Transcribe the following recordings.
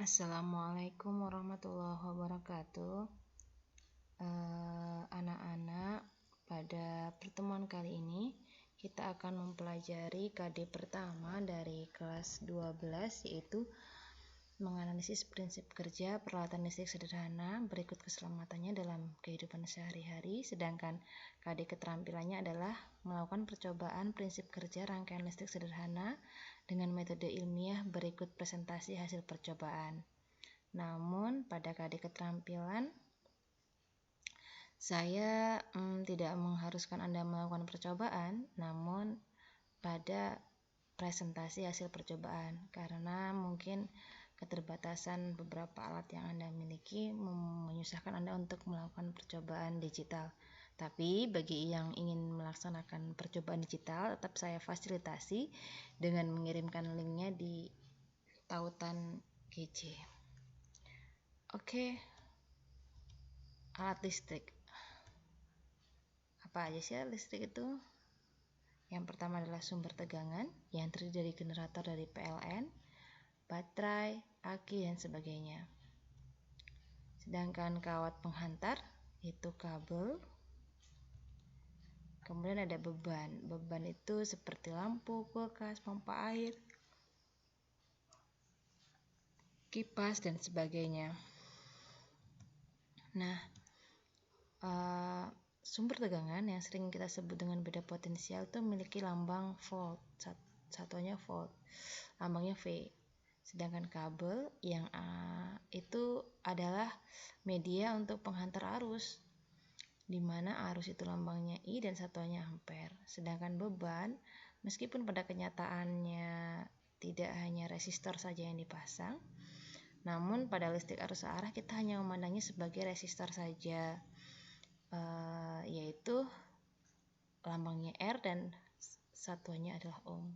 Assalamualaikum warahmatullahi wabarakatuh. Anak-anak, pada pertemuan kali ini kita akan mempelajari KD pertama dari kelas 12, yaitu menganalisis prinsip kerja peralatan listrik sederhana berikut keselamatannya dalam kehidupan sehari-hari. Sedangkan KD keterampilannya adalah melakukan percobaan prinsip kerja rangkaian listrik sederhana dengan metode ilmiah berikut presentasi hasil percobaan. Namun pada KD keterampilan saya tidak mengharuskan Anda melakukan percobaan, namun pada presentasi hasil percobaan, karena mungkin keterbatasan beberapa alat yang Anda miliki menyusahkan Anda untuk melakukan percobaan digital. Tapi bagi yang ingin melaksanakan percobaan digital, tetap saya fasilitasi dengan mengirimkan linknya di tautan GC. Oke, alat listrik. Apa aja sih alat listrik itu? Yang pertama adalah sumber tegangan yang terdiri dari generator dari PLN, baterai, aki, dan sebagainya. Sedangkan kawat penghantar itu kabel. Kemudian ada beban. Beban itu seperti lampu, kulkas, pompa air, kipas, dan sebagainya. Nah, sumber tegangan yang sering kita sebut dengan beda potensial itu memiliki lambang volt, satunya volt, lambangnya V. Sedangkan kabel yang itu adalah media untuk penghantar arus, di mana arus itu lambangnya I dan satuannya ampere. Sedangkan beban, meskipun pada kenyataannya tidak hanya resistor saja yang dipasang, namun pada listrik arus arah kita hanya memandangnya sebagai resistor saja, yaitu lambangnya R dan satuannya adalah ohm.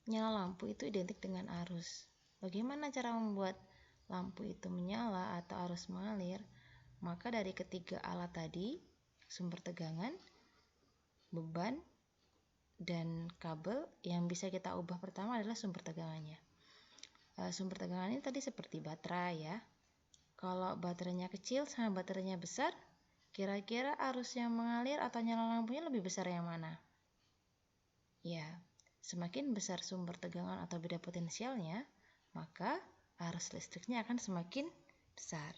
Nyala lampu itu identik dengan arus. Bagaimana cara membuat lampu itu menyala atau arus mengalir? Maka dari ketiga alat tadi, sumber tegangan, beban, dan kabel, yang bisa kita ubah pertama adalah sumber tegangannya. Sumber tegangan ini tadi seperti baterai ya. Kalau baterainya kecil sama baterainya besar, kira-kira arus yang mengalir atau nyala lampunya lebih besar yang mana? Ya, semakin besar sumber tegangan atau beda potensialnya, maka arus listriknya akan semakin besar.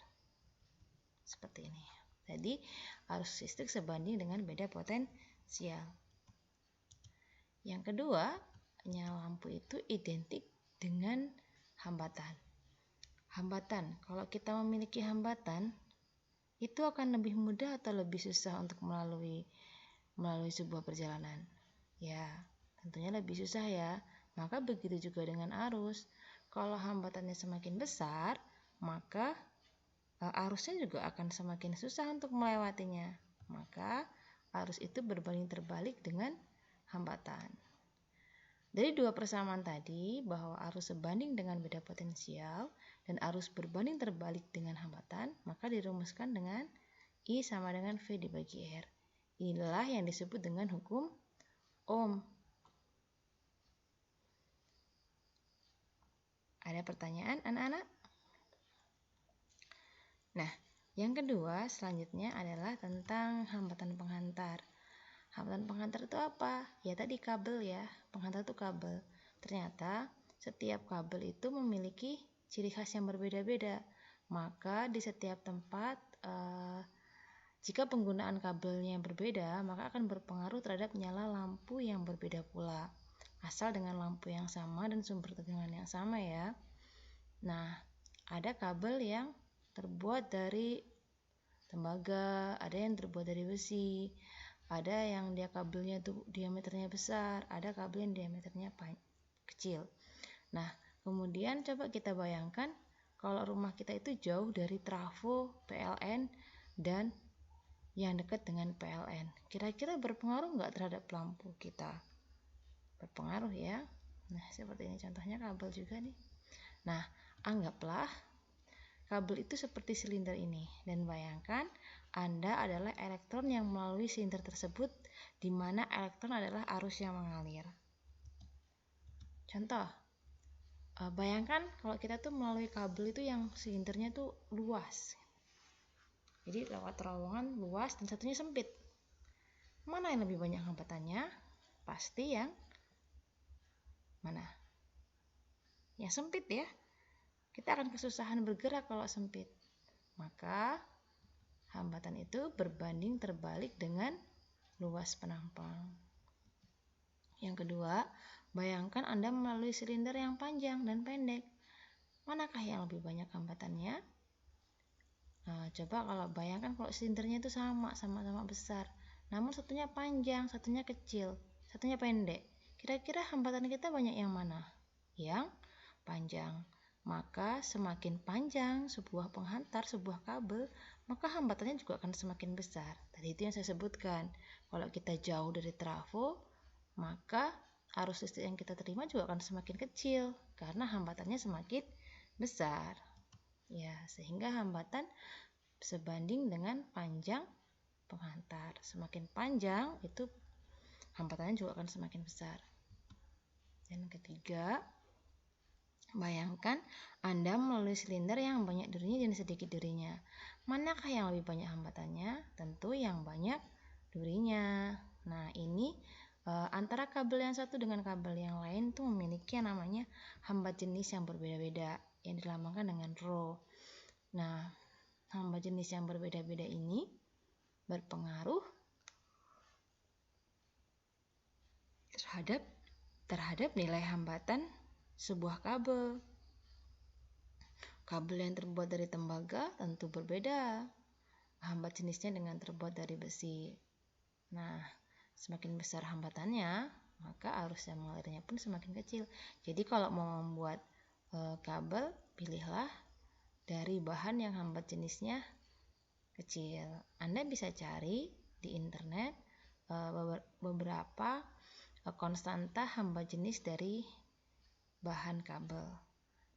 Seperti ini. Jadi, arus listrik sebanding dengan beda potensial. Yang kedua, nyala lampu itu identik dengan hambatan. Hambatan, kalau kita memiliki hambatan, itu akan lebih mudah atau lebih susah untuk melalui sebuah perjalanan? Ya, tentunya lebih susah ya. Maka begitu juga dengan arus. Kalau hambatannya semakin besar, maka arusnya juga akan semakin susah untuk melewatinya. Maka arus itu berbanding terbalik dengan hambatan. Dari dua persamaan tadi, bahwa arus sebanding dengan beda potensial dan arus berbanding terbalik dengan hambatan, maka dirumuskan dengan I sama dengan V dibagi R. Inilah yang disebut dengan hukum Ohm. Ada pertanyaan, anak-anak? Nah, yang kedua selanjutnya adalah tentang hambatan penghantar. Hambatan penghantar itu apa? Ya tadi kabel ya, penghantar itu kabel. Ternyata setiap kabel itu memiliki ciri khas yang berbeda-beda. Maka di setiap tempat, jika penggunaan kabelnya yang berbeda, maka akan berpengaruh terhadap nyala lampu yang berbeda pula. Asal dengan lampu yang sama dan sumber tegangan yang sama ya. Nah, ada kabel yang terbuat dari tembaga, ada yang terbuat dari besi, ada yang dia kabelnya itu diameternya besar, ada kabel yang diameternya kecil. Nah, kemudian coba kita bayangkan kalau rumah kita itu jauh dari trafo PLN dan yang dekat dengan PLN. Kira-kira berpengaruh nggak terhadap lampu kita? Berpengaruh ya. Nah, seperti ini contohnya kabel juga nih. Nah, anggaplah kabel itu seperti silinder ini, dan bayangkan Anda adalah elektron yang melalui silinder tersebut, di mana elektron adalah arus yang mengalir. Contoh, bayangkan kalau kita tuh melalui kabel itu yang silindernya tuh luas. Jadi lewat terowongan luas dan satunya sempit. Mana yang lebih banyak hambatannya? Pasti yang mana? Yang sempit ya. Kita akan kesusahan bergerak kalau sempit. Maka hambatan itu berbanding terbalik dengan luas penampang. Yang kedua, bayangkan Anda melalui silinder yang panjang dan pendek. Manakah yang lebih banyak hambatannya? Nah, coba kalau bayangkan kalau silindernya itu sama-sama besar, namun satunya panjang, satunya kecil, satunya pendek. Kira-kira hambatan kita banyak yang mana? Yang panjang. Maka semakin panjang sebuah penghantar, sebuah kabel, maka hambatannya juga akan semakin besar. Tadi itu yang saya sebutkan. Kalau kita jauh dari trafo, maka arus listrik yang kita terima juga akan semakin kecil karena hambatannya semakin besar. Ya, sehingga hambatan sebanding dengan panjang penghantar. Semakin panjang itu hambatannya juga akan semakin besar. Dan ketiga, bayangkan Anda melalui silinder yang banyak durinya dan sedikit durinya. Manakah yang lebih banyak hambatannya? Tentu yang banyak durinya. Nah, ini antara kabel yang satu dengan kabel yang lain itu memiliki yang namanya hambat jenis yang berbeda-beda yang dilambangkan dengan rho. Nah, hambat jenis yang berbeda-beda ini berpengaruh terhadap nilai hambatan sebuah kabel. Kabel yang terbuat dari tembaga tentu berbeda hambat jenisnya dengan terbuat dari besi. Nah, semakin besar hambatannya, maka arus yang mengalirnya pun semakin kecil. Jadi kalau mau membuat kabel, pilihlah dari bahan yang hambat jenisnya kecil. Anda bisa cari di internet beberapa konstanta hambat jenis dari bahan kabel.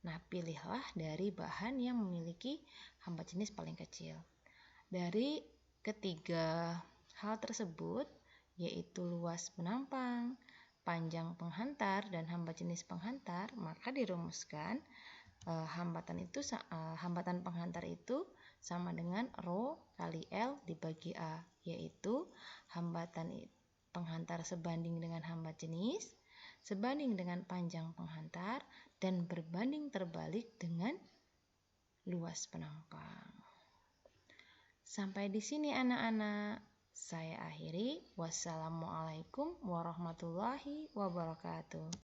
Nah, pilihlah dari bahan yang memiliki hambat jenis paling kecil. Dari ketiga hal tersebut, yaitu luas penampang, panjang penghantar, dan hambat jenis penghantar, maka dirumuskan hambatan penghantar itu sama dengan rho kali L dibagi A, yaitu hambatan penghantar sebanding dengan hambat jenis, sebanding dengan panjang penghantar, dan berbanding terbalik dengan luas penampang. Sampai di sini anak-anak. Saya akhiri. Wassalamualaikum warahmatullahi wabarakatuh.